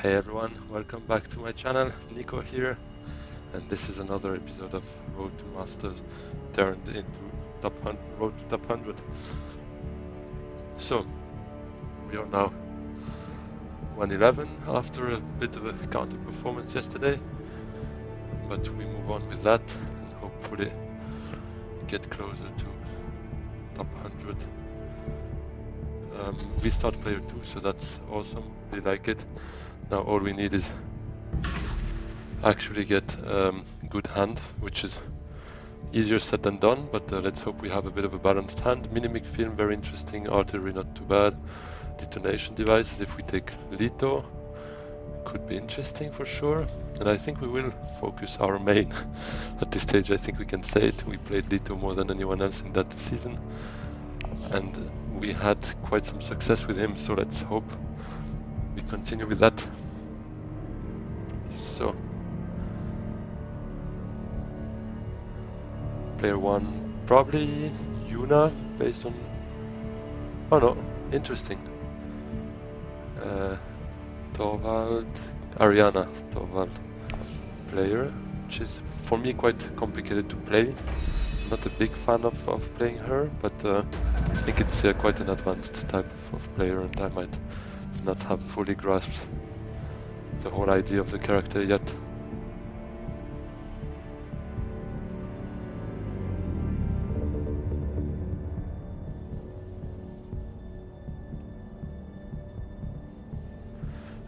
Hey everyone, welcome back to my channel. Nico here, and this is another episode of Road to Masters turned into Road to Top 100. So, we are now 111 after a bit of a counter performance yesterday, but we move on with that and hopefully get closer to Top 100. We start player 2, so that's awesome, we like it. Now all we need is actually get good hand, which is easier said than done, but let's hope we have a bit of a balanced hand. Minimic film, very interesting. Artillery, not too bad. Detonation devices, if we take Leto, could be interesting for sure. And I think we will focus our main at this stage. I think we can say it. We played Leto more than anyone else in that season, and we had quite some success with him, so let's hope we continue with that. So, player 1, probably Yuna, based on... Oh no, interesting. Torvald, Ariana Torvald player, which is for me quite complicated to play. Not a big fan of playing her, but I think it's quite an advanced type of player, and I might not have fully grasped the whole idea of the character yet.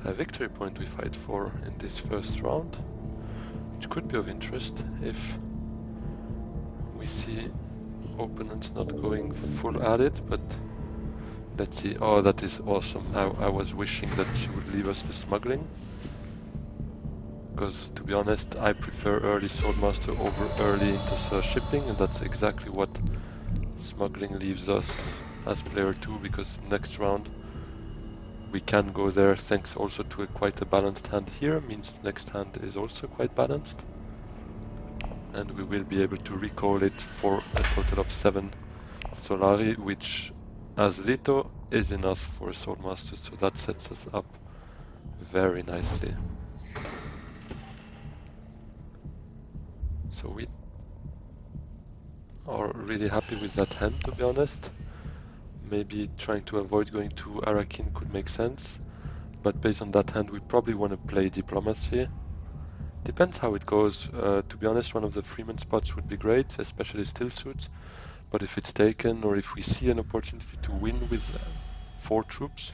A victory point we fight for in this first round, which could be of interest if we see opponents not going full at it, but let's see. Oh, that is awesome. I was wishing that she would leave us the smuggling, because to be honest, I prefer early Swordmaster over early Intercessor shipping, and that's exactly what smuggling leaves us as player 2, because next round we can go there thanks also to quite a balanced hand here, means next hand is also quite balanced, and we will be able to recall it for a total of 7 Solari, which as Leto is enough for a Swordmaster, so that sets us up very nicely. So we are really happy with that hand, to be honest. Maybe trying to avoid going to Arakin could make sense, but based on that hand we probably want to play Diplomacy. Depends how it goes. To be honest, one of the Freeman spots would be great, especially still suits, but if it's taken or if we see an opportunity to win with 4 troops,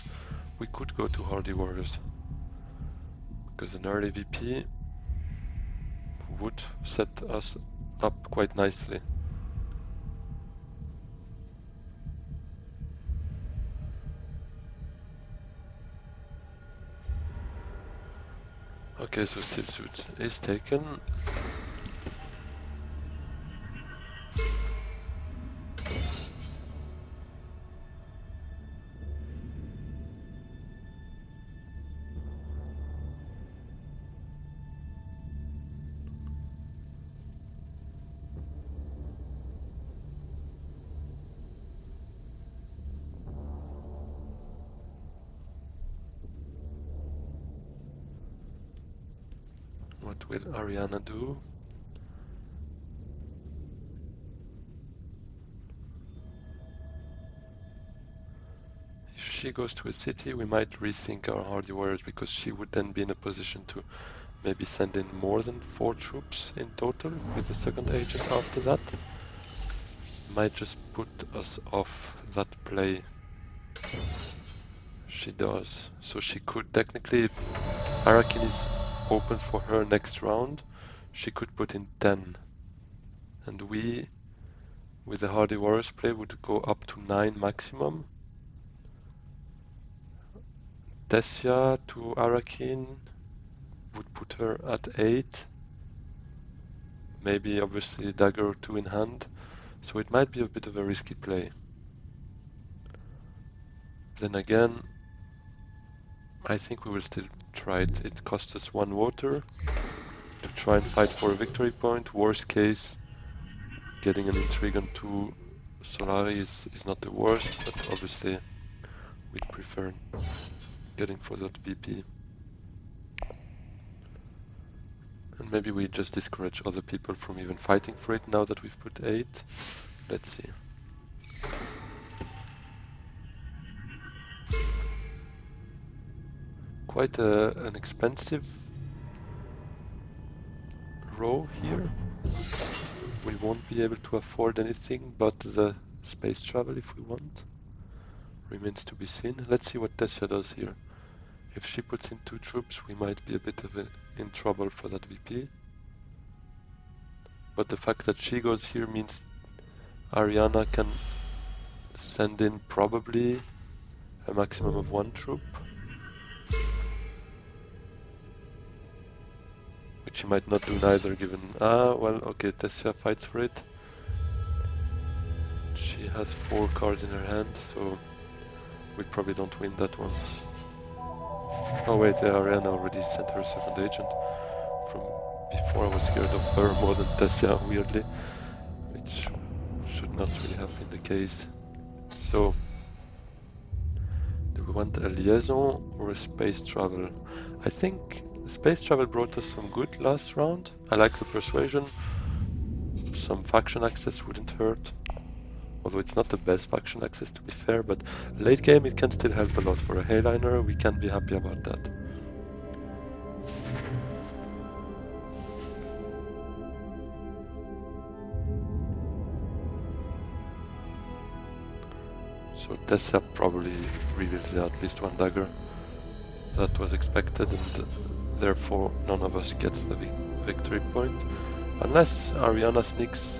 we could go to Hardy Warriors, because an early VP would set us up quite nicely. Okay, so still suits is taken. What will Ariana do? If she goes to a city, we might rethink our Hardy Warriors, because she would then be in a position to maybe send in more than 4 troops in total with the second agent after that. Might just put us off that play. She does. So she could technically, if Arakin is open for her next round, she could put in 10. And we, with the Hardy Warriors play, would go up to 9 maximum. Tessia to Arakin would put her at 8. Maybe obviously dagger or 2 in hand. So it might be a bit of a risky play. Then again, I think we will still try it. It costs us 1 water to try and fight for a victory point. Worst case, getting an intrigue on 2 Solari is not the worst, but obviously we'd prefer getting for that VP. And maybe we just discourage other people from even fighting for it now that we've put 8. Let's see. Quite an expensive row here. We won't be able to afford anything but the space travel if we want. Remains to be seen. Let's see what Tessia does here. If she puts in 2 troops, we might be a bit in trouble for that VP. But the fact that she goes here means Ariana can send in probably a maximum of 1 troop. Which she might not do neither given... well, okay, Tessia fights for it. She has 4 cards in her hand, so we probably don't win that one. Oh wait, yeah, Ariana already sent her second agent. From before I was scared of her more than Tessia, weirdly. Which should not really have been the case. So, do we want a liaison or a space travel? I think space travel brought us some good last round. I like the persuasion. Some faction access wouldn't hurt. Although it's not the best faction access to be fair, but late game it can still help a lot. For a Hayliner, we can be happy about that. So Tessia probably reveals at least 1 dagger. That was expected, and therefore none of us gets the victory point. Unless Ariana sneaks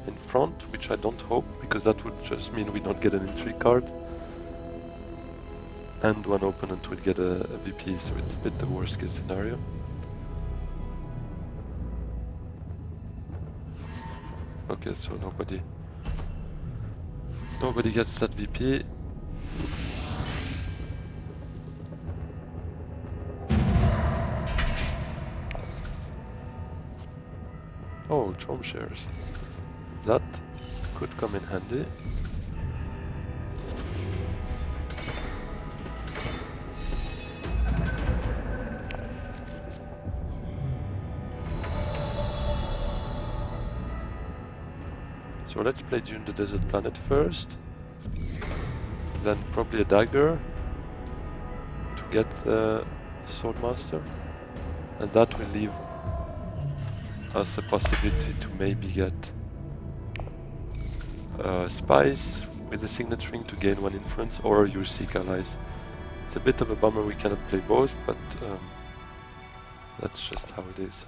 in front, which I don't hope, because that would just mean we don't get an intrigue card. And one opponent would get a VP, so it's a bit the worst case scenario. Okay, so nobody gets that VP. Oh, Drome shares. That could come in handy. So let's play Dune the Desert Planet first. Then probably a dagger to get the Swordmaster. And that will leave us a possibility to maybe get spies with the signet ring to gain 1 influence, or use Seek Allies. It's a bit of a bummer we cannot play both, but that's just how it is.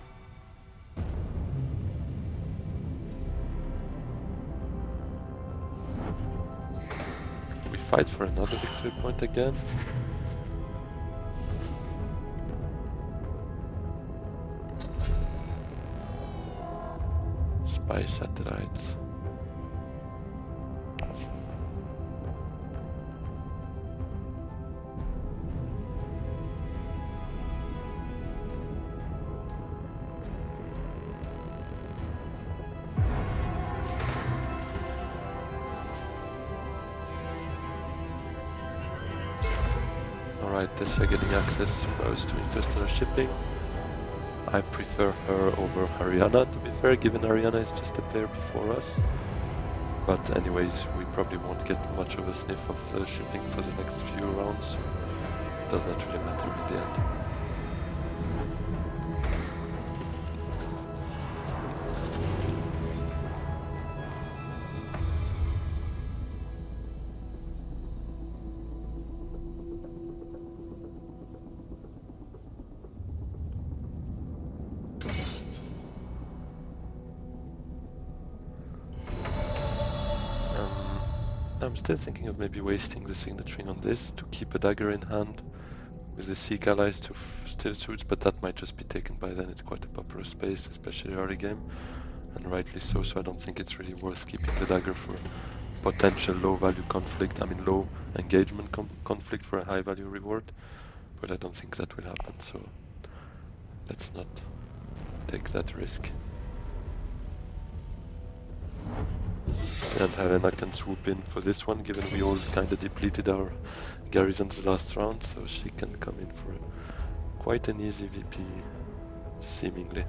We fight for another victory point again. Spy satellites. Alright, Tessia getting access first to interstellar shipping. I prefer her over Ariana, to be fair, given Ariana is just a player before us. But anyways, we probably won't get much of a sniff of the shipping for the next few rounds, so it does not really matter in the end. I'm still thinking of maybe wasting the signet ring on this to keep a dagger in hand with the Seek Allies to still suits, but that might just be taken by then. It's quite a popular space, especially early game, and rightly so, so I don't think it's really worth keeping the dagger for potential low value conflict, low engagement conflict for a high value reward, but I don't think that will happen, so let's not take that risk. And Helena can swoop in for this one, given we all kinda depleted our garrisons last round, so she can come in for quite an easy VP. seemingly.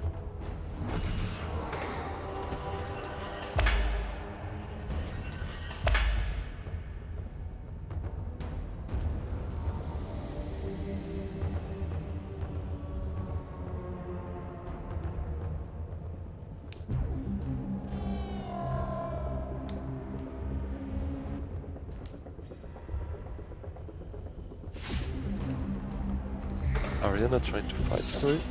Ariana trying to fight for it,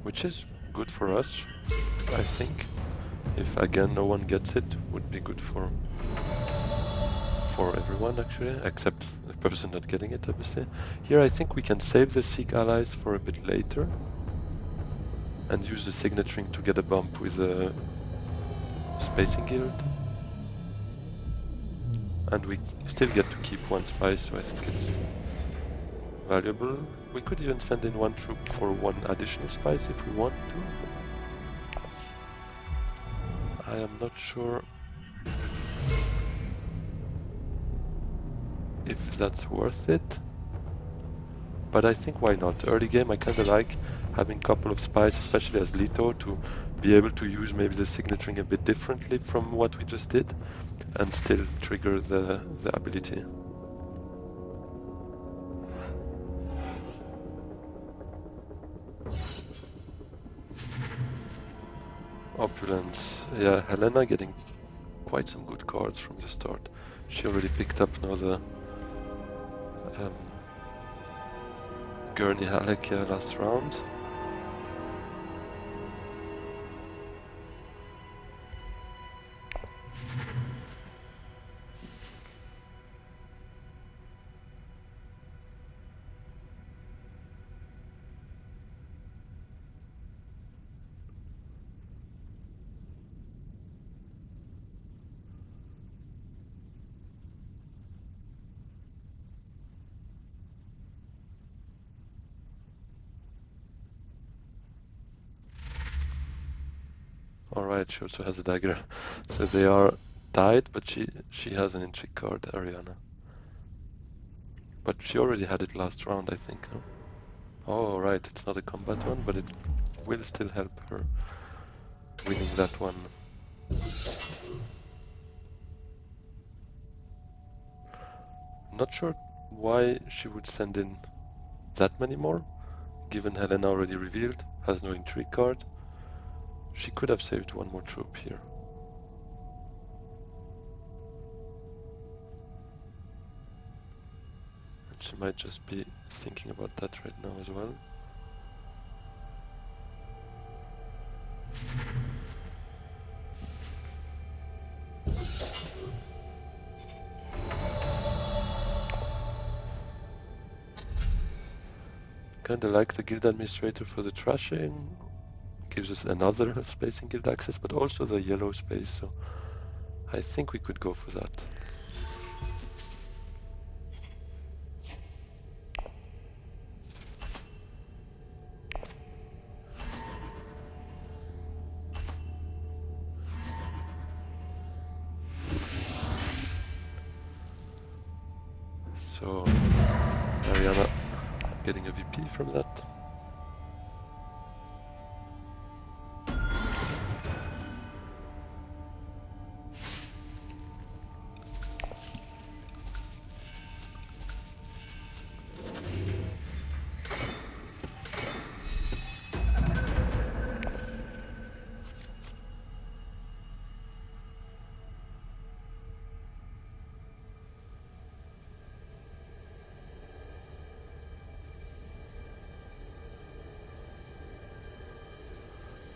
which is good for us, I think. If again no one gets it, would be good for everyone actually, except the person not getting it obviously. Here I think we can save the Seek allies for a bit later and use the signaturing to get a bump with a spacing guild. And we still get to keep one spice, so I think it's valuable. We could even send in one troop for one additional spice if we want to. I am not sure if that's worth it, but I think why not? Early game I kinda like having a couple of spies, especially as Leto, to be able to use maybe the signaturing a bit differently from what we just did and still trigger the ability. Opulence. Yeah, Helena getting quite some good cards from the start. She already picked up now the Gurney Halleck last round. Alright, she also has a dagger. So they are tied, but she has an intrigue card, Ariana. But she already had it last round, I think, huh? Oh, right, it's not a combat one, but it will still help her winning that one. Not sure why she would send in that many more, given Helena already revealed, has no intrigue card. She could have saved one more troop here. And she might just be thinking about that right now as well. Kinda like the guild administrator for the trashing. Gives us another spacing guild access, but also the yellow space, so I think we could go for that. So Ariana getting a VP from that.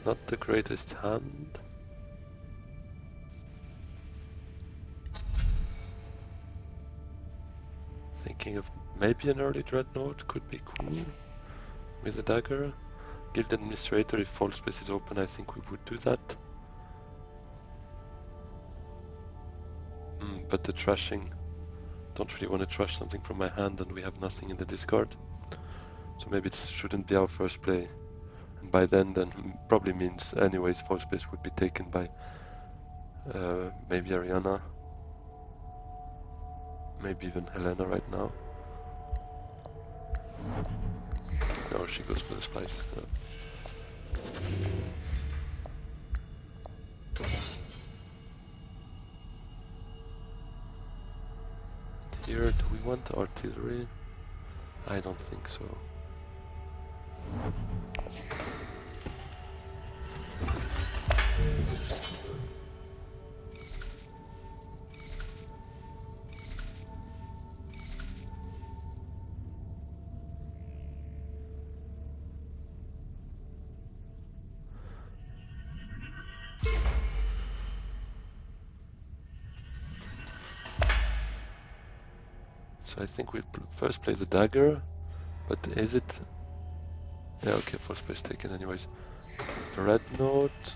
Not the greatest hand. Thinking of maybe an early dreadnought could be cool with a dagger. Guild administrator, if fall space is open, I think we would do that. But the trashing, don't really want to trash something from my hand and we have nothing in the discard. So maybe it shouldn't be our first play. And by then probably means anyways fall space would be taken by maybe Ariana. Maybe even Helena right now. No, she goes for the spice. here. Do we want artillery? I don't think so. So I think we first play the dagger, but is it? Yeah, okay, first place taken anyways. Red note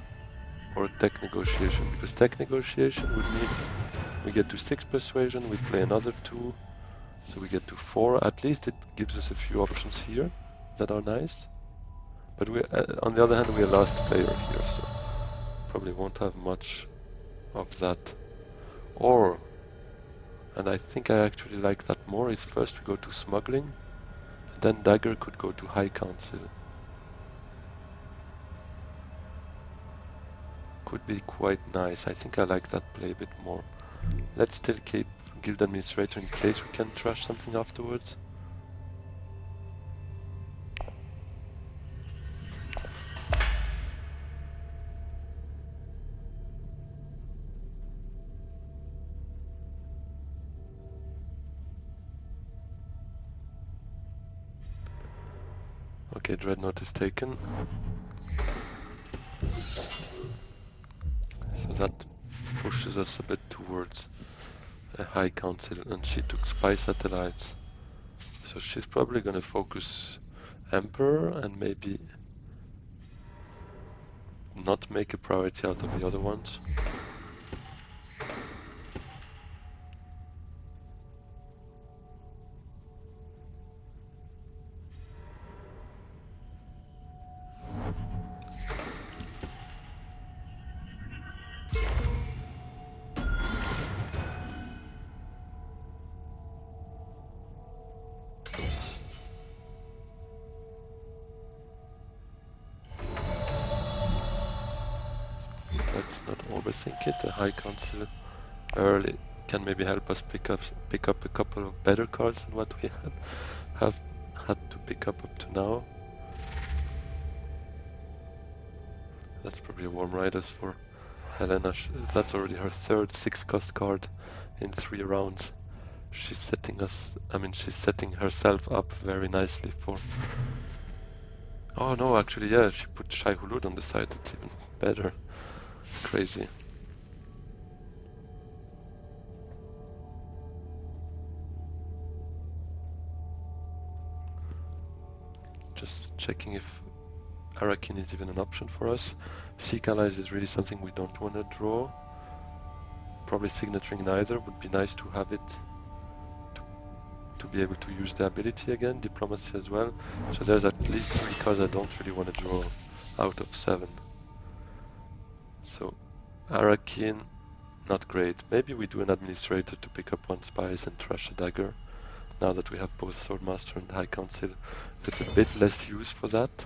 or tech negotiation, because tech negotiation would mean we get to 6 persuasion, we play another 2, so we get to 4. At least it gives us a few options here that are nice. But we, on the other hand, we're last player here, so probably won't have much of that. Or, and I think I actually like that more, is first we go to smuggling, and then dagger could go to high council. Could be quite nice. I think I like that play a bit more. Let's still keep guild administrator in case we can trash something afterwards. Okay, dreadnought is taken. So that pushes us a bit towards a high council, and she took spy satellites. So she's probably gonna focus Emperor and maybe not make a priority out of the other ones. Let's not overthink it. The high council early can maybe help us pick up a couple of better cards than what we have had to pick up to now. That's probably a Warm Riders for Helena. That's already her third 6-cost card in 3 rounds. She's setting us, I mean, she's setting herself up very nicely for... Oh no, actually, yeah, she put Shai Hulud on the side. It's even better. Crazy. Just checking if Arakin is even an option for us. Seek Allies is really something we don't want to draw. Probably signaturing neither. Would be nice to have it to be able to use the ability again. Diplomacy as well. So there's at least 3 cards I don't really want to draw out of 7. So Arakin, not great. Maybe we do an administrator to pick up 1 spies and trash a dagger. Now that we have both Swordmaster and High Council, there's a bit less use for that.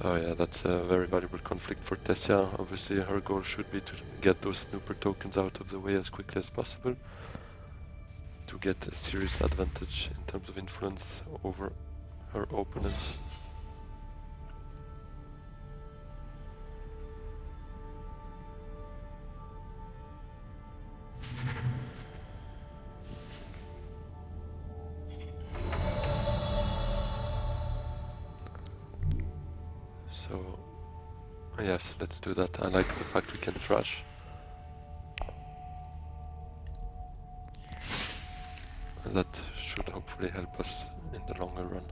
Oh yeah, that's a very valuable conflict for Tessia. Obviously her goal should be to get those snooper tokens out of the way as quickly as possible to get a serious advantage in terms of influence over her opponents. So yes, let's do that. I like the fact we can trash. That should hopefully help us in the longer run.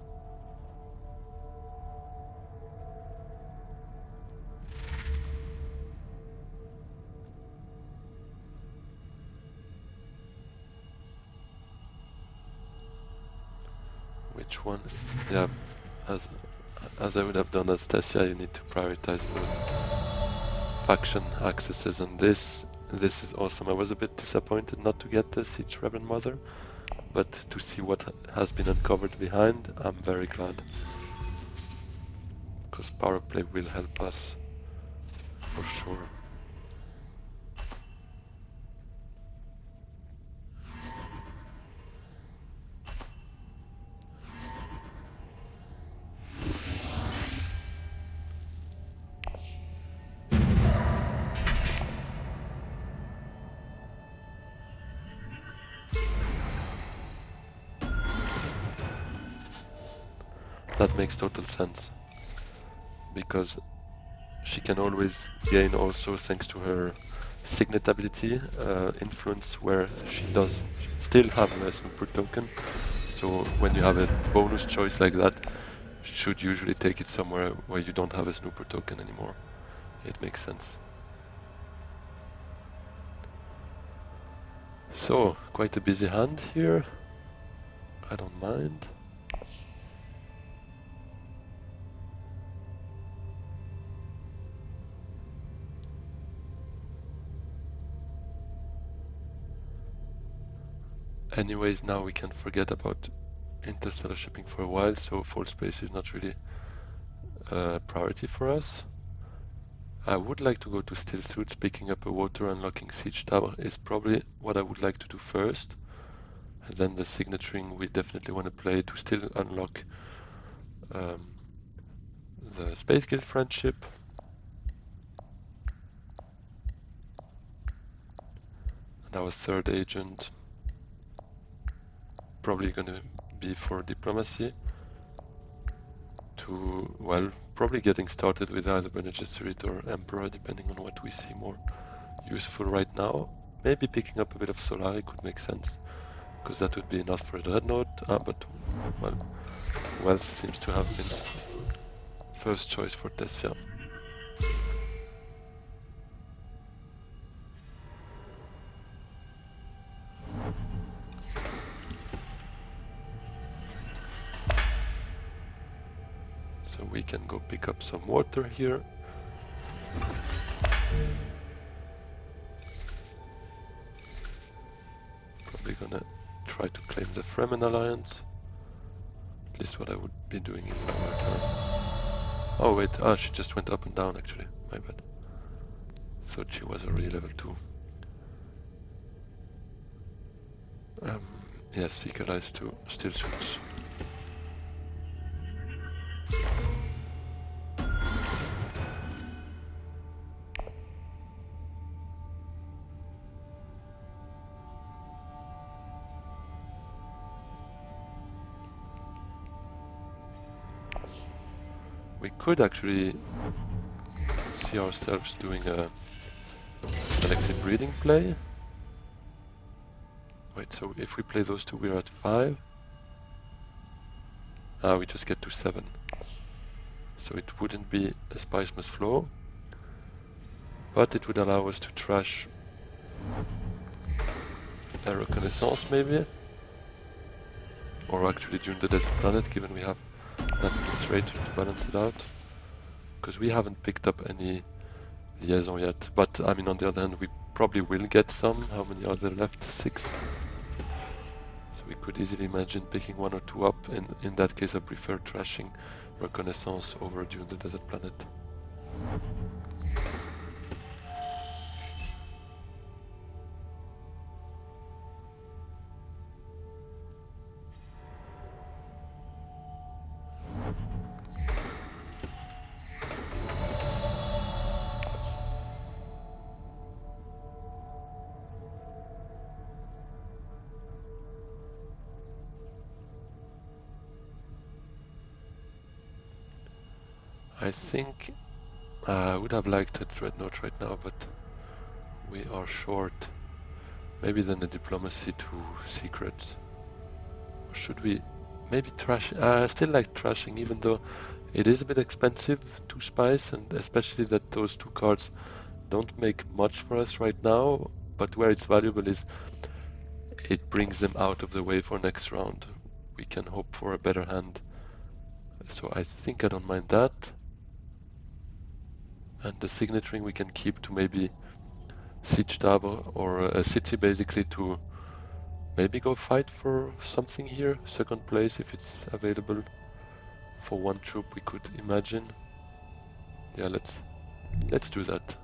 Which one? Yeah, as I would have done as Tessia, you need to prioritize those faction accesses, and this is awesome. I was a bit disappointed not to get the Siege Reverend Mother, but to see what has been uncovered behind, I'm very glad. Because power play will help us for sure. that makes total sense, because she can always gain also, thanks to her signet ability, influence where she does still have a super token. So when you have a bonus choice like that, you should usually take it somewhere where you don't have a snooper token anymore. It makes sense. So, quite a busy hand here. I don't mind. Anyways, now we can forget about interstellar shipping for a while, so full space is not really a priority for us. I would like to go to Steel Suits. Picking up a water unlocking Siege Tower is probably what I would like to do first. And then the signaturing we definitely want to play to still unlock the Space Guild friendship. And our third agent probably going to be for diplomacy. To, well, probably getting started with either Bene Gesserit or Emperor, depending on what we see more useful right now. Maybe picking up a bit of Solari could make sense, because that would be enough for a Dreadnought, but, well, Wealth seems to have been first choice for Tessia. So we can go pick up some water here. Probably gonna try to claim the Fremen Alliance. At least what I would be doing if I were her. Oh wait, she just went up and down actually, my bad. Thought she was already level 2. Yes, equalize to Steel Suits. We could actually see ourselves doing a selective breeding play. Wait, so if we play those two, we're at 5. We just get to 7. So it wouldn't be a Spice Must Flow, but it would allow us to trash a Reconnaissance maybe, or actually Dune the Desert Planet, given we have an Administrator to balance it out, because we haven't picked up any liaison yet. But I mean, on the other hand, we probably will get some. How many are there left? 6. So we could easily imagine picking 1 or 2 up. In that case, I prefer trashing Reconnaissance over Dune the Desert Planet. I think I would have liked a Dreadnought right now, but we are short. Maybe then a Diplomacy to Secrets. Or should we maybe trash? I still like trashing, even though it is a bit expensive to spice, and especially that those 2 cards don't make much for us right now. But where it's valuable is it brings them out of the way for next round. We can hope for a better hand. So I think I don't mind that. And the signet ring we can keep to maybe Siege Tower or a city, basically, to maybe go fight for something here. Second place if it's available for 1 troop, we could imagine. Yeah, let's do that.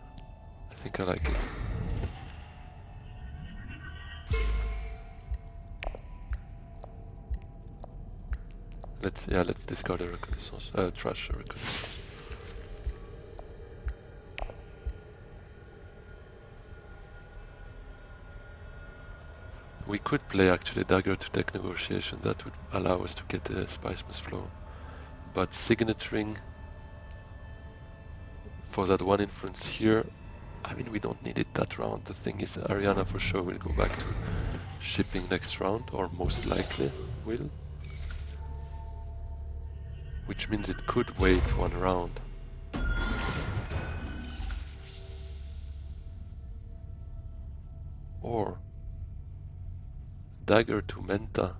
I think I like it. Let's discard a Reconnaissance. Trash a Reconnaissance. We could play actually Dagger to Tech Negotiation. That would allow us to get a Spice Must Flow. but signaturing for that one influence here, I mean, we don't need it that round. The thing is, Ariana for sure will go back to shipping next round, or most likely will. Which means it could wait one round. Or dagger to Menta.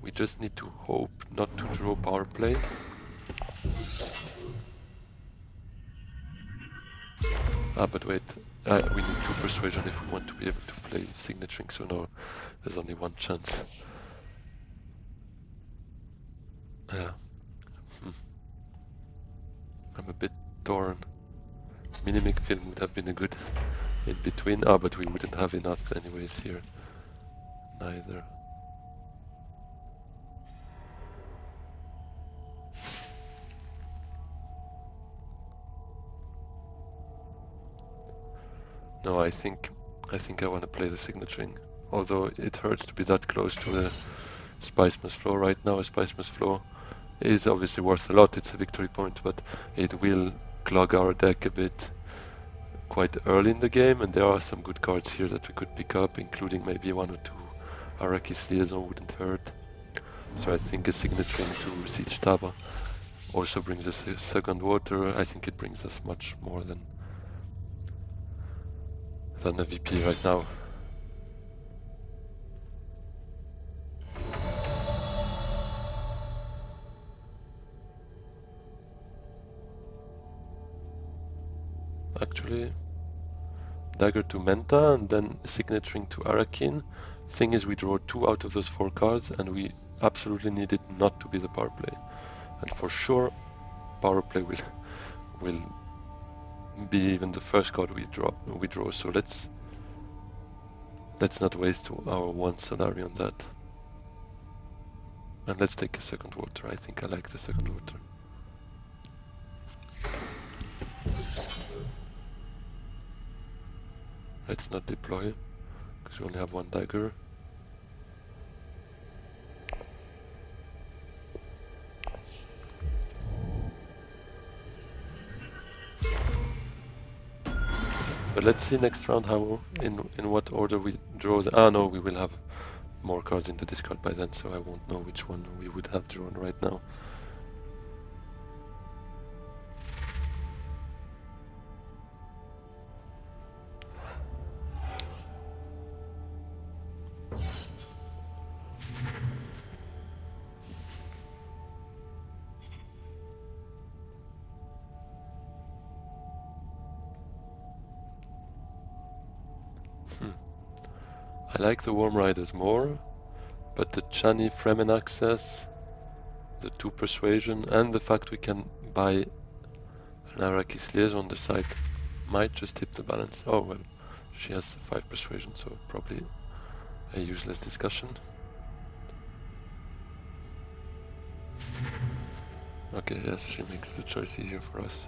We just need to hope not to draw power play. But wait, we need 2 persuasion if we want to be able to play signaturing, so no, there's only one chance. Yeah. I'm a bit torn. Minimic film would have been a good in between. But we wouldn't have enough anyways here. Neither. No, I think I want to play the signaturing. Although it hurts to be that close to the Spice Must Flow right now. A Spice Must Flow is obviously worth a lot. It's a victory point, but it will clog our deck a bit quite early in the game, and there are some good cards here that we could pick up, including maybe 1 or 2 Arrakis Liaison wouldn't hurt. So I think a signaturing to Siege Taba also brings us a second water. I think it brings us much more than a VP right now. Actually, dagger to Menta and then signaturing to Arakin. Thing is, we draw 2 out of those 4 cards, and we absolutely need it not to be the power play. And for sure, power play will be even the first card we draw. So let's not waste our 1 Solari on that. And let's take a second water. I think I like the second water. Let's not deploy, because we only have 1 dagger. But let's see next round how in what order we draw. No, we will have more cards in the discard by then, so I won't know which one we would have drawn right now. I like the Worm Riders more, but the Chani Fremen access, the 2 persuasion, and the fact we can buy an Arrakis Liaison on the side might just tip the balance. Oh well, she has 5 persuasion, so probably a useless discussion. Okay, yes, she makes the choice easier for us.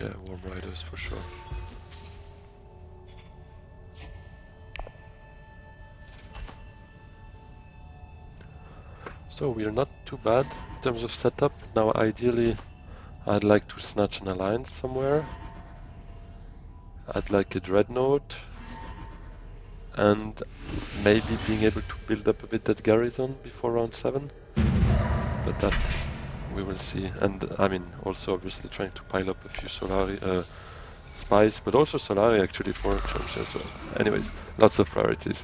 Yeah, Worm Riders for sure. So we are not too bad in terms of setup. Now ideally I'd like to snatch an alliance somewhere. I'd like a Dreadnought, and maybe being able to build up a bit that garrison before round 7. But that we will see. And I mean, also obviously trying to pile up a few Solari spies, but also Solari actually for Churchill. So anyways, lots of priorities.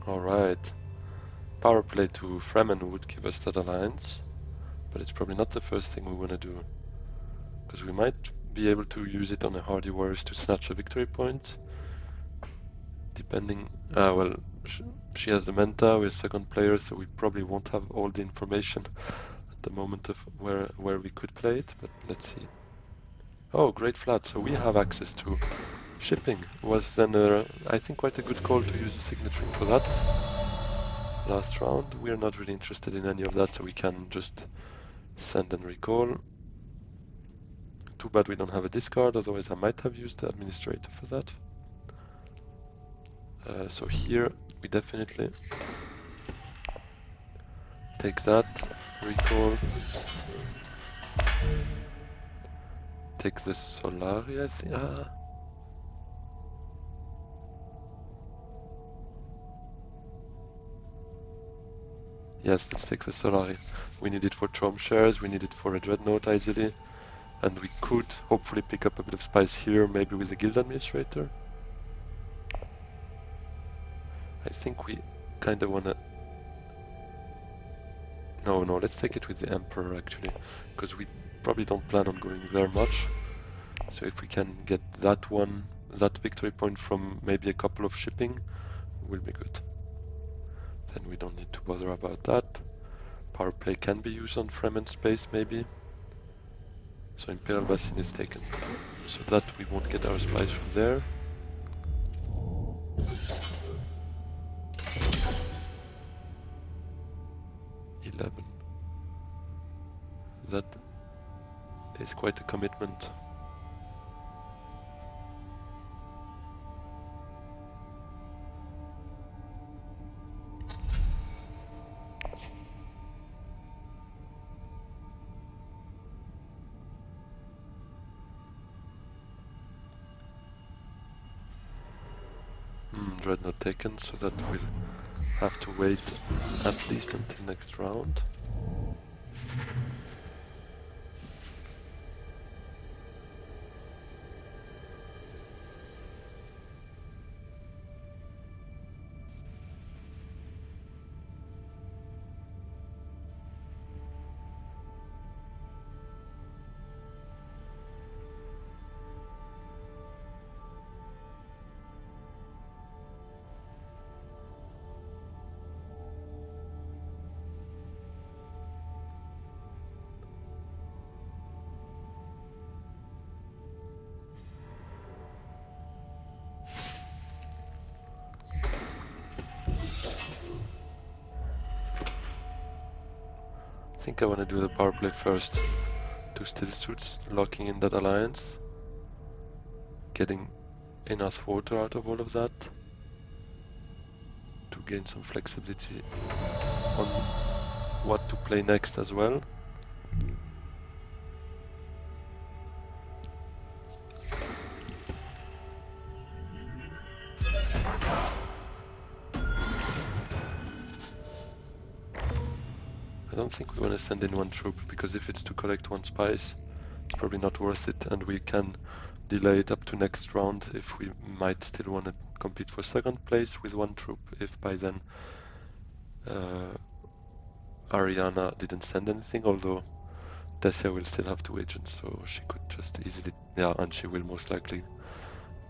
Alright. Power play to Fremen would give us that alliance, but it's probably not the first thing we want to do, because we might be able to use it on a Hardy Warriors to snatch a victory point, depending. Well, she has the Manta, we're second player, so we probably won't have all the information at the moment of where we could play it, but let's see. Oh, great flat, so we have access to shipping. Was then, I think, quite a good call to use the signaturing for that. Last round, we're not really interested in any of that, so we can just send and recall. Too bad we don't have a discard, otherwise I might have used the administrator for that. So here we definitely take that, recall, take the Solari, I think. Yes, let's take the Solari. We need it for Trom shares, we need it for a Dreadnought ideally, and we could hopefully pick up a bit of spice here, maybe with the Guild Administrator. I think we kind of want to... No, let's take it with the Emperor actually, because we probably don't plan on going there much. So if we can get that victory point from maybe a couple of shipping, will be good. Then we don't need to bother about that. Power play can be used on Fremen space maybe. So Imperial Basin is taken. So that we won't get our spice from there. That is quite a commitment. Dreadnought taken, so that we'll have to wait at least until next round. I think I want to do the power play first. Two still suits, locking in that alliance. Getting enough water out of all of that. To gain some flexibility on what to play next as well. I don't think we want to send in one troop, because if it's to collect one spice, it's probably not worth it, and we can delay it up to next round if we might still want to compete for second place with one troop, if by then Ariana didn't send anything, although Tessia will still have 2 agents, so she could just easily... Yeah, and she will most likely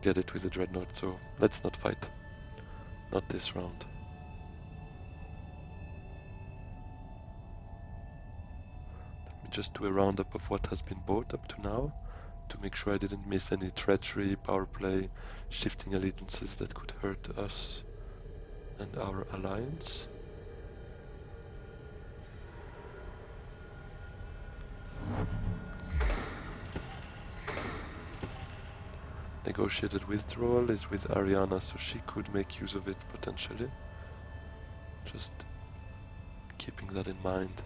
get it with the Dreadnought, so let's not fight. Not this round. Let me just do a roundup of what has been bought up to now, to make sure I didn't miss any treachery, power play, shifting allegiances that could hurt us and our alliance. Negotiated withdrawal is with Ariana, so she could make use of it potentially. Just keeping that in mind.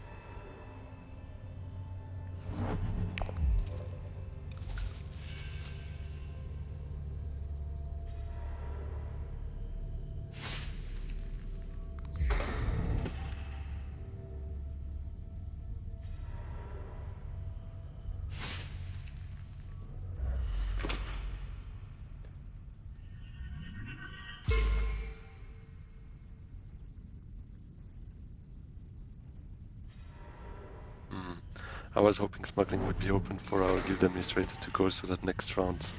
I was hoping smuggling would be open for our guild administrator to go, so that next round's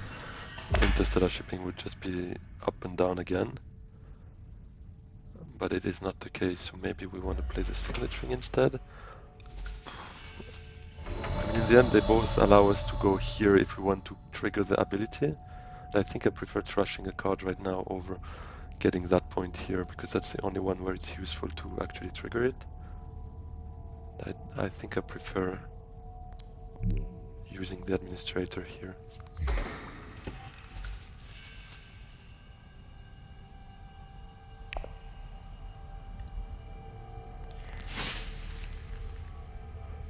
interstellar shipping would just be up and down again. but it is not the case, so maybe we want to play the signaturing instead. I mean, in the end, they both allow us to go here if we want to trigger the ability. I think I prefer trashing a card right now over getting that point here, because that's the only one where it's useful to actually trigger it. I think I prefer using the administrator here.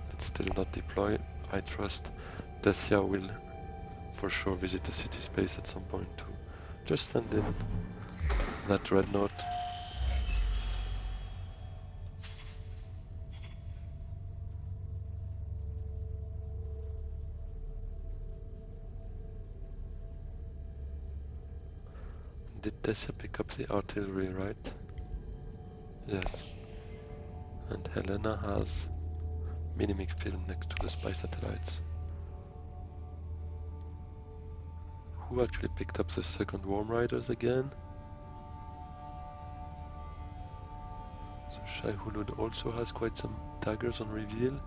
Let's still not deploy. I trust Desia will for sure visit the city space at some point to just send in that dreadnought. Did Desia pick up the artillery, right? Yes. And Helena has Minimic film next to the spy satellites. Who actually picked up the second Worm Riders again? So Shai Hulud also has quite some daggers on reveal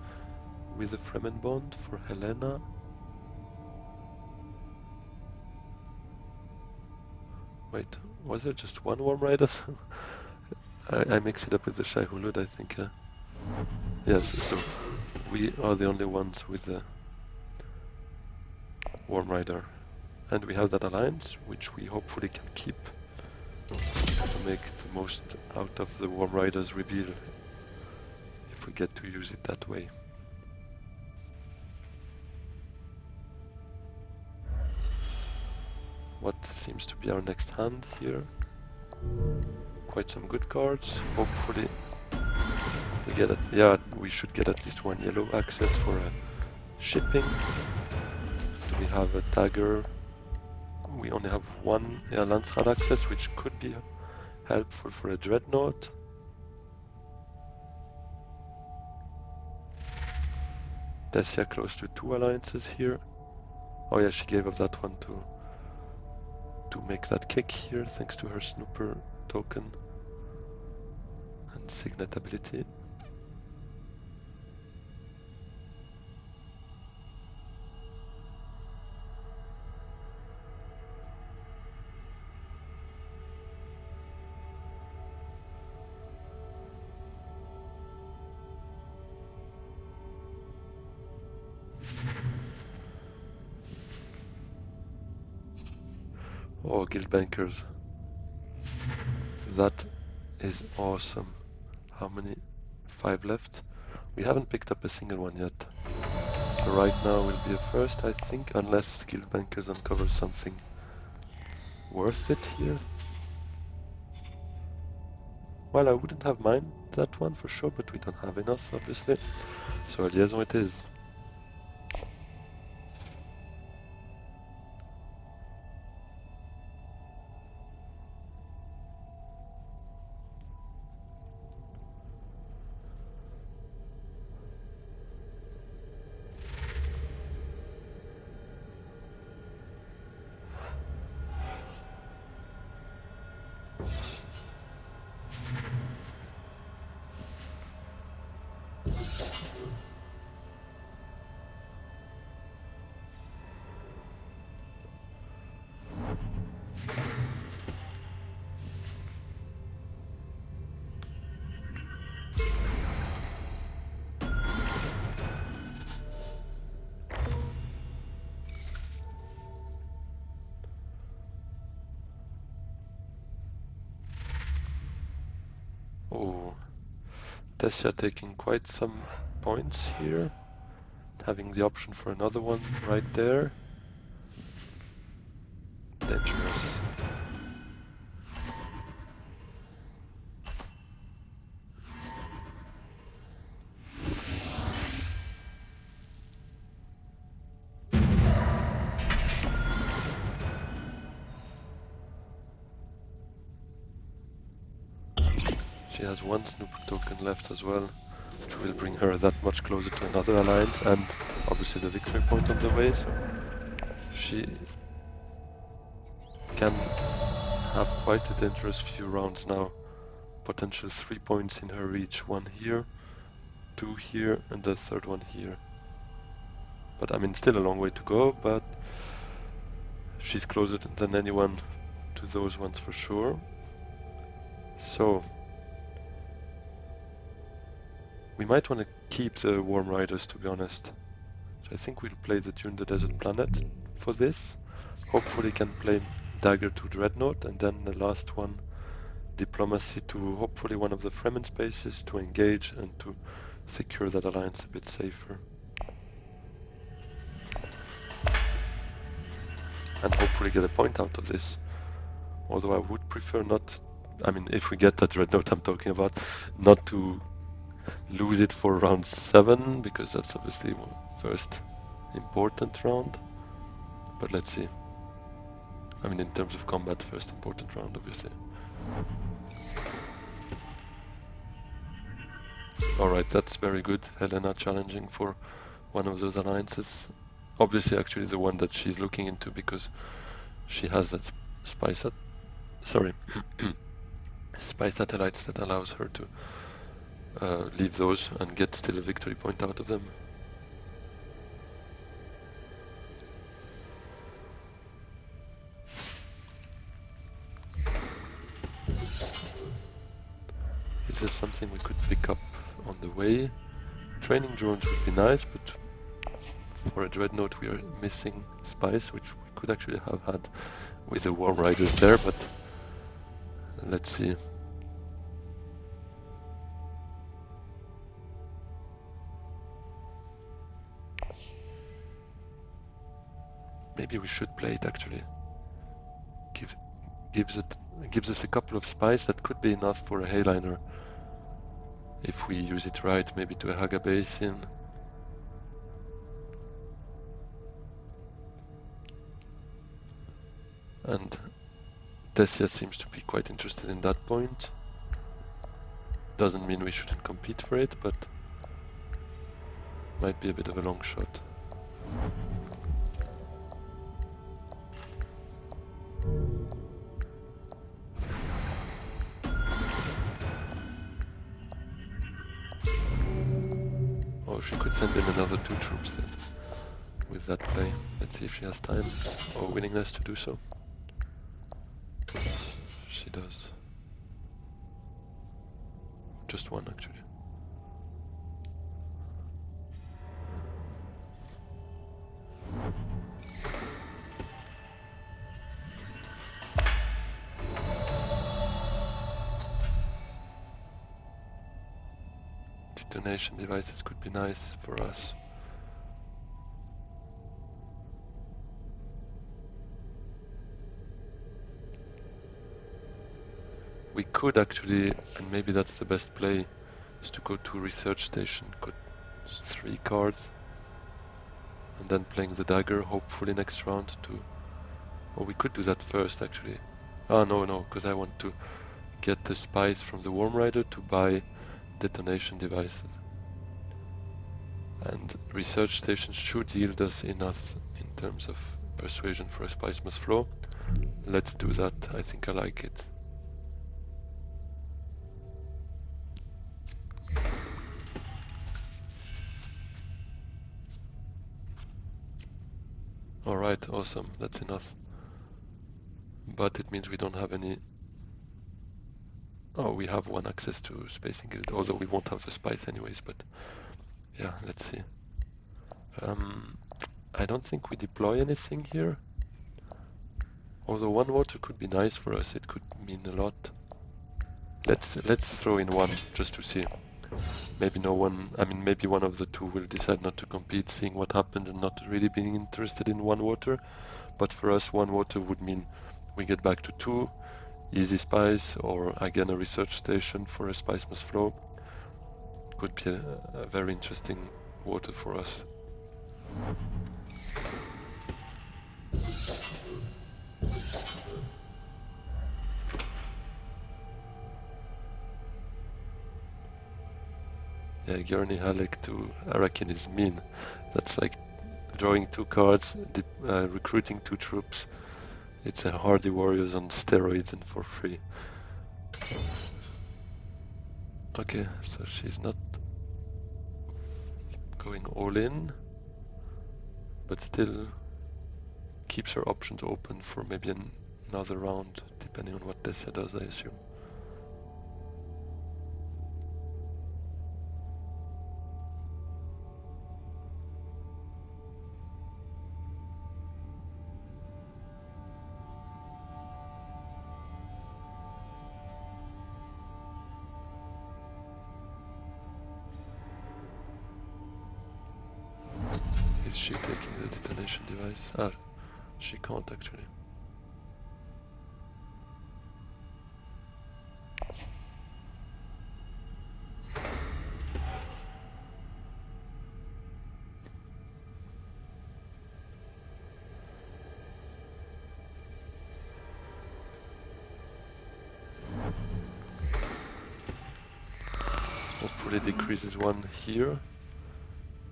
with the Fremen bond for Helena. Wait, was there just one Worm Rider? I mix it up with the Shai Hulud, I think. Yes, so we are the only ones with the Worm Rider. And we have that alliance, which we hopefully can keep to make the most out of the Worm Rider's reveal, if we get to use it that way. What seems to be our next hand here? Quite some good cards. Hopefully we get it. Yeah, we should get at least one yellow access for shipping. We have a dagger. We only have one Landsrad access, which could be helpful for a dreadnought. Desia close to two alliances here. Oh yeah, she gave up that one to make that kick here, thanks to her snooper token and signet ability. Oh, guild bankers. That is awesome. How many? 5 left. We haven't picked up a single one yet. So right now will be a first, I think, unless guild bankers uncover something worth it here. Well, I wouldn't have minded that one for sure, but we don't have enough, obviously. So a liaison it is. Oh, Tessia taking quite some points here. Having the option for another one right there. Dangerous. She has one snooper token left as well, which will bring her that much closer to another alliance and obviously the victory point on the way, so she can have quite a dangerous few rounds now potential 3 points in her reach. One here, two here, and the third one here. But I mean, still a long way to go, but she's closer than anyone to those ones for sure. So we might want to keep the Worm Riders, to be honest. So I think we'll play the Dune the Desert Planet for this. Hopefully can play Dagger to Dreadnought, and then the last one, Diplomacy to hopefully one of the Fremen spaces to engage and to secure that alliance a bit safer. And hopefully get a point out of this. Although I would prefer not, I mean, if we get that Dreadnought I'm talking about, not to lose it for round 7, because that's obviously first important round. But let's see. I mean, in terms of combat, first important round, obviously. Alright, that's very good. Helena challenging for one of those alliances. Obviously, actually, the one that she's looking into, because she has that spy spy satellites that allows her to leave those and get still a victory point out of them. Is there something we could pick up on the way? Training drones would be nice, but for a Dreadnought we are missing spies, which we could actually have had with the Worm Riders there, but let's see. Maybe we should play it actually. Gives us a couple of spies that could be enough for a Hayliner. If we use it right, maybe to a Haga Basin. And Tessia seems to be quite interested in that point. Doesn't mean we shouldn't compete for it, but might be a bit of a long shot. Oh, she could send in another 2 troops then, with that play. Let's see if she has time or willingness to do so. She does. Just one, actually. Detonation devices could be nice for us. We could actually, and maybe that's the best play, is to go to research station, got 3 cards, and then playing the dagger, hopefully next round to... Or we could do that first, actually. Ah, no, because I want to get the spies from the Worm Rider to buy detonation devices. And research stations should yield us enough in terms of persuasion for a spice must flow. Let's do that, I think I like it. Alright, awesome, that's enough. But it means we don't have any... Oh, we have 1 access to Spacing Guild, although we won't have the spice anyways, but... Yeah, let's see. I don't think we deploy anything here. Although 1 water could be nice for us, it could mean a lot. Let's throw in 1 just to see. Maybe maybe one of the 2 will decide not to compete, seeing what happens and not really being interested in 1 water. But for us, 1 water would mean we get back to 2 easy spies, or again a research station for a spice must flow. Could be a very interesting water for us. Yeah, Gurney Halleck to Arakin is mean. That's like drawing 2 cards, recruiting 2 troops. It's a Hardy Warriors on steroids and for free. Okay, so she's not going all in, but still keeps her options open for maybe another round, depending on what Desia does, I assume. Is she taking the detonation device? Ah, she can't actually. Hopefully decreases one here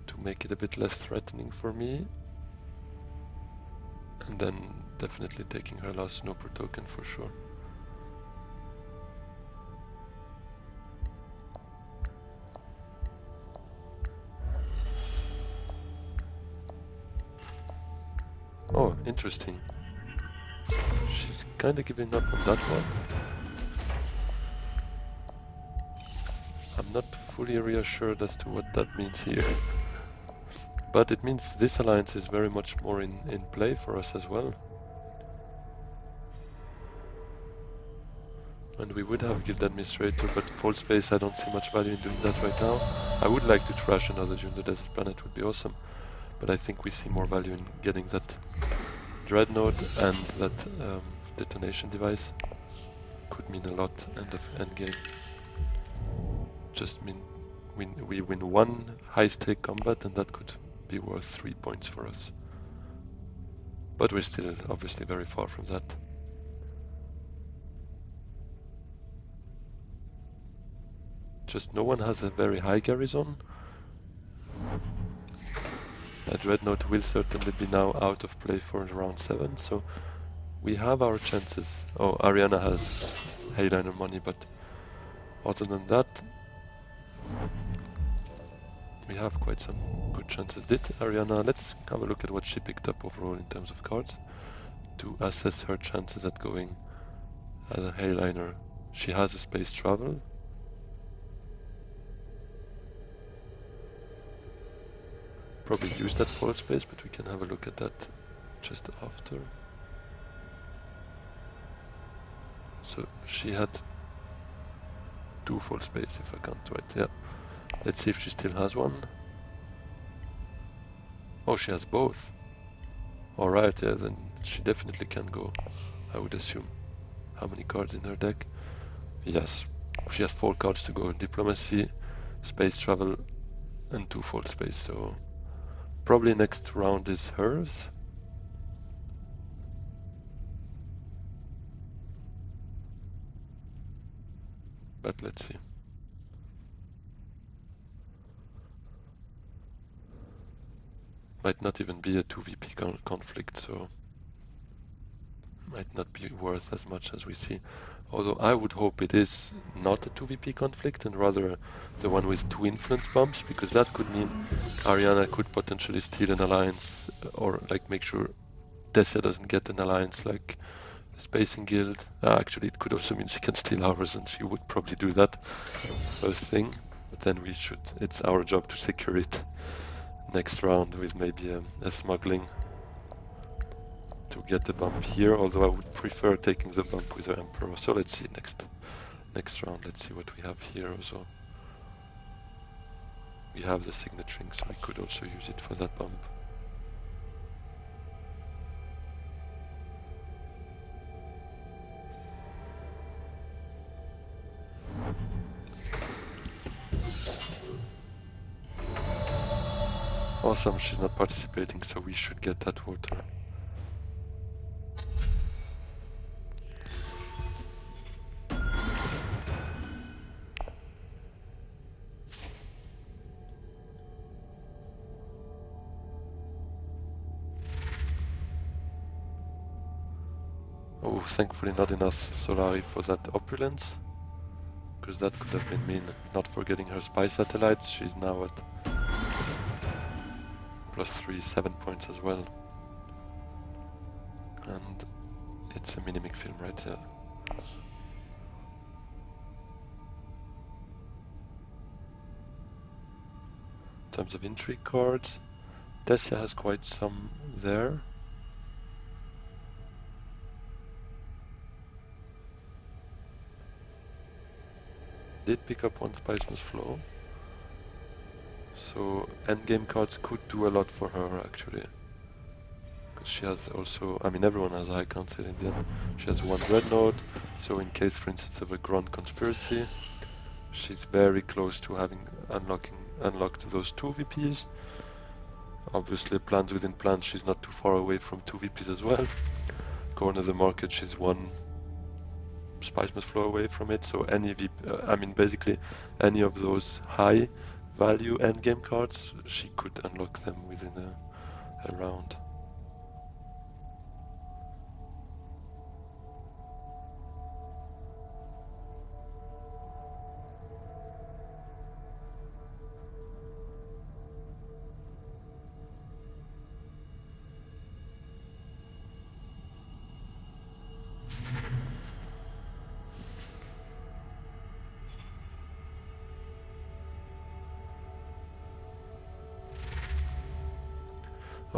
to make it a bit less threatening for me. And then definitely taking her last snooper token for sure. Oh, interesting. She's kind of giving up on that one. I'm not fully reassured as to what that means here. But it means this alliance is very much more in play for us as well. And we would have Guild Administrator, but Full Space, I don't see much value in doing that right now. I would like to trash another Dune the Desert Planet, would be awesome. But I think we see more value in getting that Dreadnought and that detonation device. Could mean a lot end of endgame. Just mean we win one high-stake combat and that could be worth 3 points for us. But we're still obviously very far from that. Just no one has a very high garrison. A Dreadnought will certainly be now out of play for round 7, so we have our chances. Oh, Ariana has Hayliner money, but other than that, we have quite some good chances. Did Ariana, let's have a look at what she picked up overall in terms of cards to assess her chances at going as a Hayliner. She has a space travel. Probably use that forward space, but we can have a look at that just after. So she had 2 full space, if I count right. Yeah. Let's see if she still has one. Oh, she has both. Alright, yeah, then she definitely can go, I would assume. How many cards in her deck? Yes, she has 4 cards to go. Diplomacy, space travel, and 2 full space. So probably next round is hers. But let's see. Might not even be a 2VP conflict, so might not be worth as much as we see. Although I would hope it is not a 2VP conflict and rather the one with 2 influence bumps, because that could mean Ariana could potentially steal an alliance or like make sure Desia doesn't get an alliance like Spacing Guild. Actually, it could also mean she can steal ours, and she would probably do that first thing. But then it's our job to secure it next round with maybe a smuggling to get the bump here, although I would prefer taking the bump with the Emperor. So let's see next round. Let's see what we have here also. We have the signaturing, so we could also use it for that bump. Awesome, she's not participating, so we should get that water. Oh, thankfully not enough Solari for that opulence. because that could have been mean. Not forgetting her spy satellites, she's now at +3, 7 points as well. And it's a minimic film right there. In terms of intrigue cards, Tessia has quite some there. Did pick up one Spice Must Flow. So endgame cards could do a lot for her actually. Because she has also, I mean everyone has a high council in the end. She has one Dreadnought, so in case for instance of a Grand Conspiracy, she's very close to having unlocked those 2 VPs. Obviously plans within plans, she's not too far away from 2 VPs as well. Corner of the market, she's 1 Spice Must Flow away from it, so any I mean basically any of those high value endgame cards, she could unlock them within a round.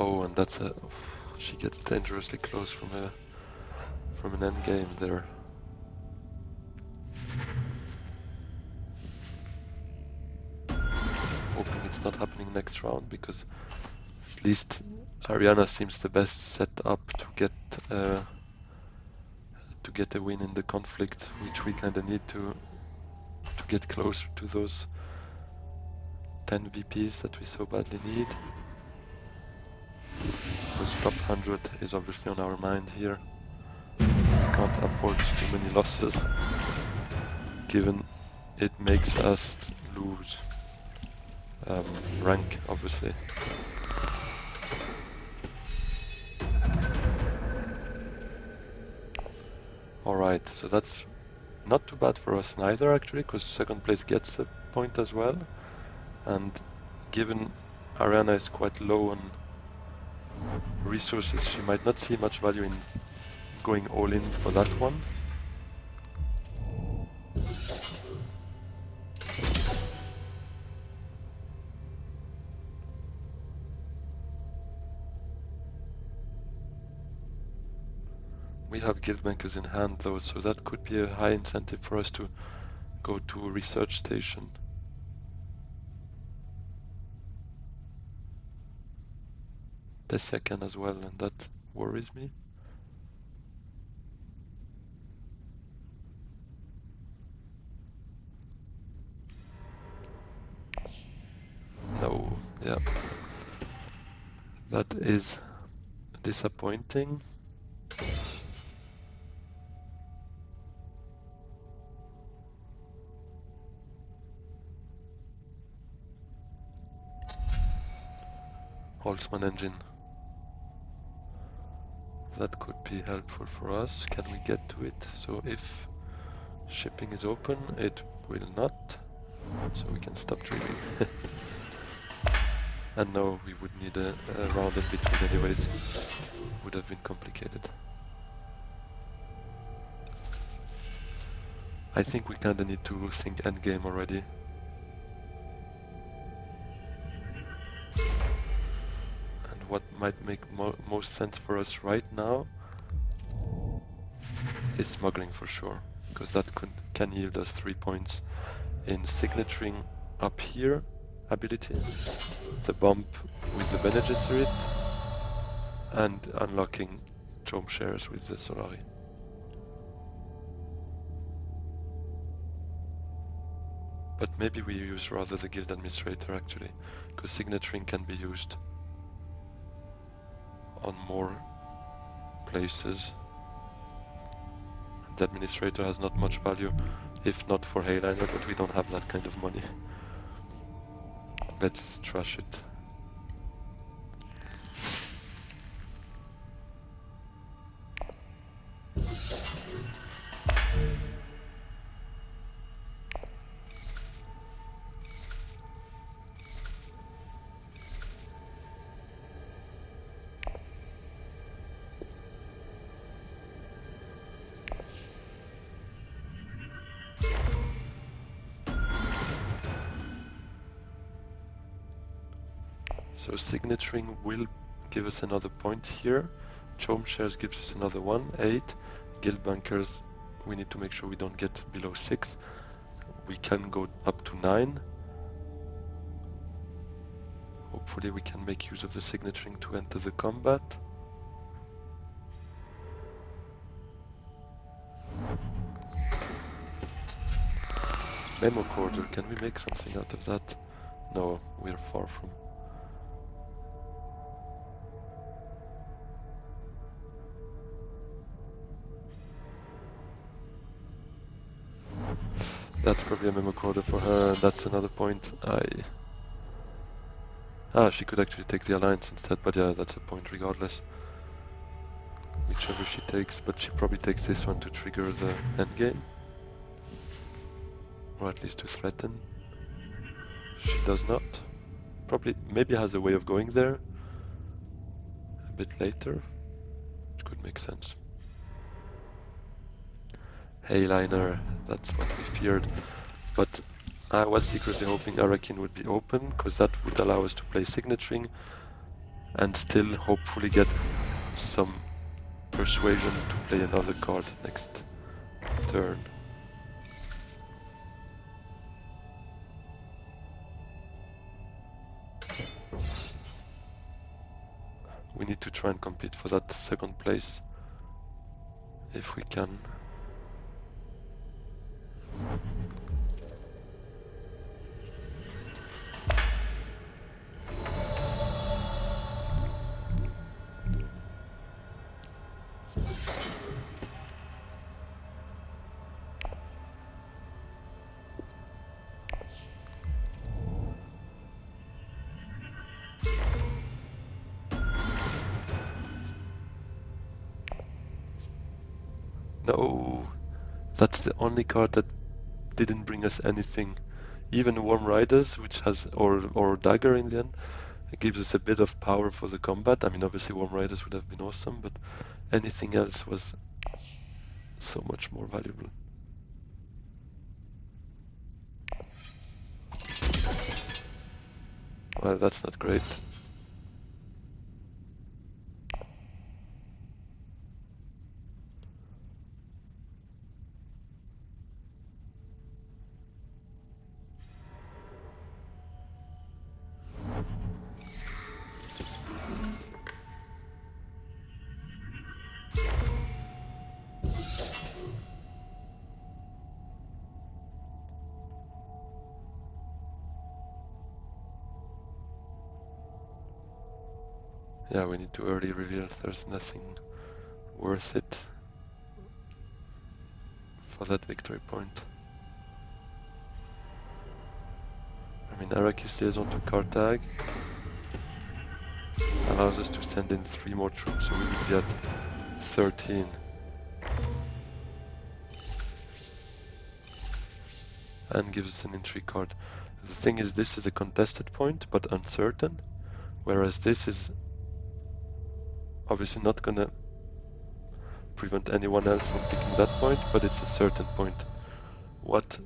Oh, and that's she gets dangerously close from an end game there. Hoping it's not happening next round, because at least Ariana seems the best set up to get a win in the conflict, which we kind of need to get closer to those 10 VPs that we so badly need. Because top 100 is obviously on our mind here. Can't afford too many losses, given it makes us lose rank, obviously. Alright, so that's not too bad for us neither actually, because second place gets a point as well. And given Ariana is quite low on resources, she might not see much value in going all in for that one. We have guild bankers in hand though, so that could be a high incentive for us to go to a research station. Tessia can as well, and that worries me. No, yeah. That is disappointing. Holtzman engine. That could be helpful for us. Can we get to it? So if shipping is open, it will not. So we can stop trading. And no, we would need a round in between anyways. Would have been complicated. I think we kinda need to think endgame already. And what might make most sense for us right now is smuggling for sure, because that can yield us 3 points in signaturing up here ability, the bump with the Bene Gesserit, and unlocking Chome shares with the Solari. But maybe we use rather the guild administrator actually, because signaturing can be used on more places. The administrator has not much value, if not for Hayliner, but we don't have that kind of money. Let's trash it. So signaturing will give us another point here. Chome shares gives us another one, 8. Guild bankers, we need to make sure we don't get below 6. We can go up to 9. Hopefully we can make use of the signaturing to enter the combat. Memo corder, can we make something out of that? No, we're far from. That's probably a memo corder for her, and that's another point. She could actually take the alliance instead, but yeah, that's a point regardless. Whichever she takes, but she probably takes this one to trigger the endgame. Or at least to threaten. She does not. Probably, maybe has a way of going there a bit later, which could make sense. Hayliner, that's what we feared. But I was secretly hoping Arakin would be open, because that would allow us to play signaturing and still hopefully get some persuasion to play another card next turn. We need to try and compete for that second place if we can. No, that's the only card that didn't bring us anything. Even Warm Riders, which has, or Dagger in the end, it gives us a bit of power for the combat. I mean, obviously Warm Riders would have been awesome, but anything else was so much more valuable. Well, that's not great. Yeah, we need to early reveal. There's nothing worth it for that victory point. I mean, Arrakis Liaison to Kartag allows us to send in 3 more troops, so we would be at 13. And gives us an intrigue card. The thing is, this is a contested point, but uncertain, whereas this is obviously not gonna prevent anyone else from picking that point, but it's a certain point. What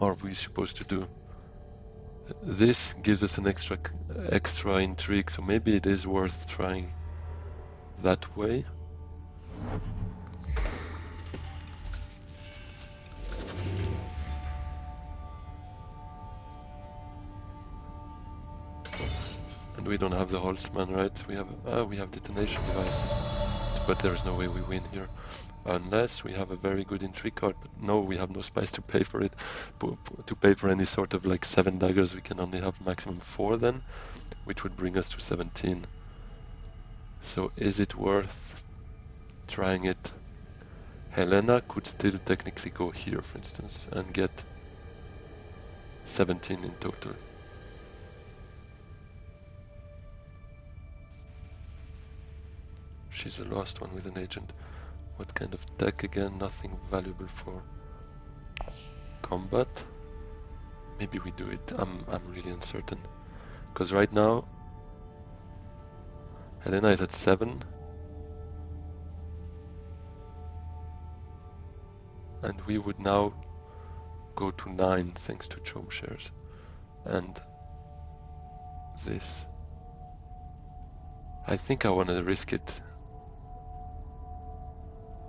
are we supposed to do? This gives us an extra intrigue, so maybe it is worth trying that way. And we don't have the Holtzman, right? We have detonation devices, but there is no way we win here. Unless we have a very good intrigue card, but no, we have no spice to pay for it. To pay for any sort of like 7 daggers, we can only have maximum 4 then, which would bring us to 17. So is it worth trying it? Helena could still technically go here, for instance, and get 17 in total. She's the last one with an agent. What kind of deck again? Nothing valuable for combat. Maybe we do it. I'm really uncertain. Because right now, Helena is at 7. And we would now go to 9 thanks to Chome shares. And this. I think I want to risk it,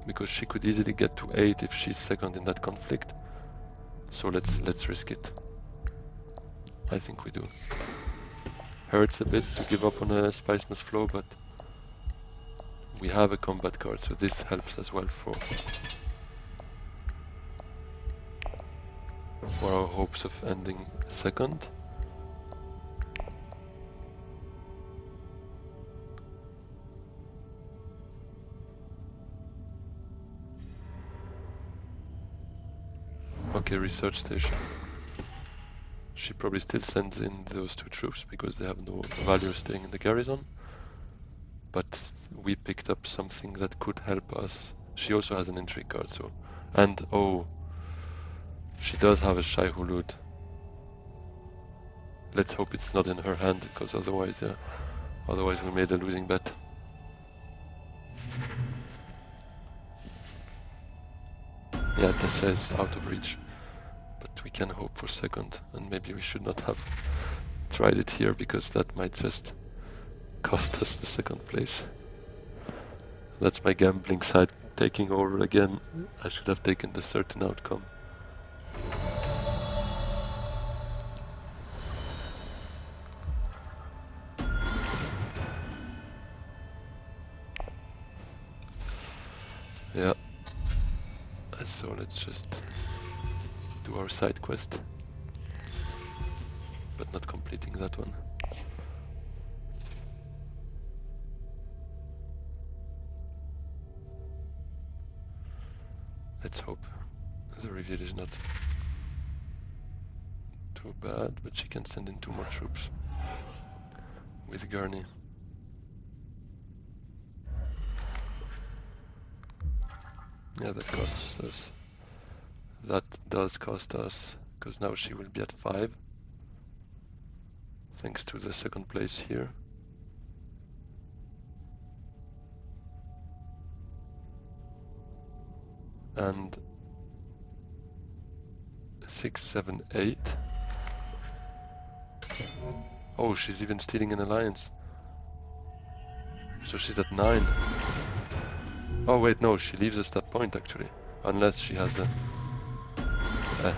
because she could easily get to 8 if she's second in that conflict. So let's risk it. I think we do. Hurts a bit to give up on a Spiceness flow, but we have a combat card, so this helps as well for our hopes of ending second. Okay, research station. She probably still sends in those 2 troops because they have no value staying in the garrison. But we picked up something that could help us. She also has an intrigue card, so... And, oh, she does have a Shai Hulud. Let's hope it's not in her hand, because otherwise we made a losing bet. Yeah, Tessa is out of reach, but we can hope for second, and maybe we should not have tried it here, because that might just cost us the second place. That's my gambling side taking over again. I should have taken the certain outcome. Yeah. So let's just do our side quest, but not completing that one. Let's hope the reveal is not too bad, but she can send in 2 more troops with Gurney. Yeah, that costs us. That does cost us, because now she will be at 5, thanks to the second place here. And 6, 7, 8. Oh, she's even stealing an alliance. So she's at 9. Oh wait, no, she leaves us that point actually. Unless she has a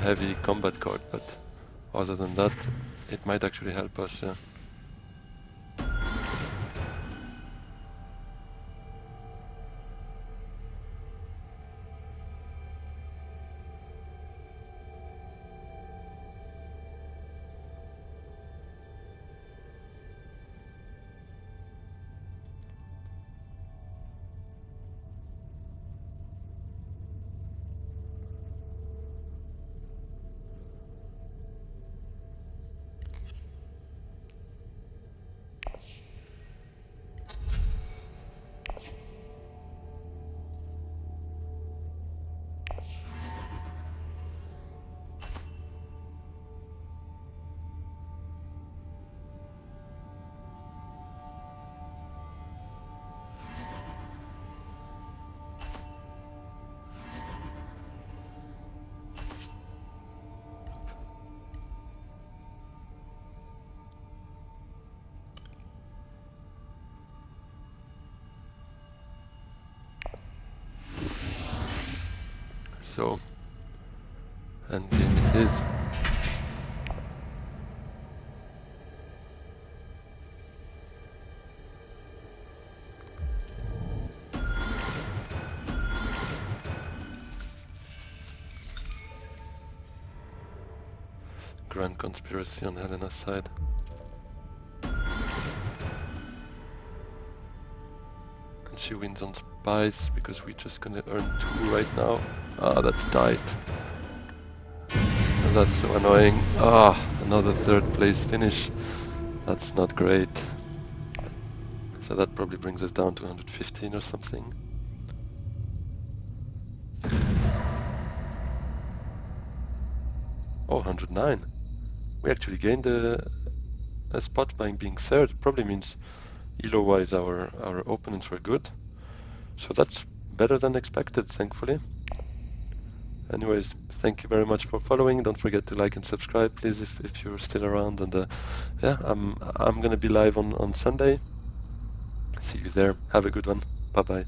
heavy combat card, but other than that, it might actually help us, yeah. So, endgame it is. Grand conspiracy on Helena's side. And she wins on spies, because we're just gonna earn 2 right now. Ah, that's tight. And that's so annoying. Ah, another 3rd place finish. That's not great. So that probably brings us down to 115 or something. Oh, 109. We actually gained a spot by being 3rd. Probably means elo-wise our opponents were good. So that's better than expected, thankfully. Anyways, thank you very much for following. Don't forget to like and subscribe, please, if you're still around. And yeah, I'm gonna be live on Sunday. see you there. Have a good one. Bye bye.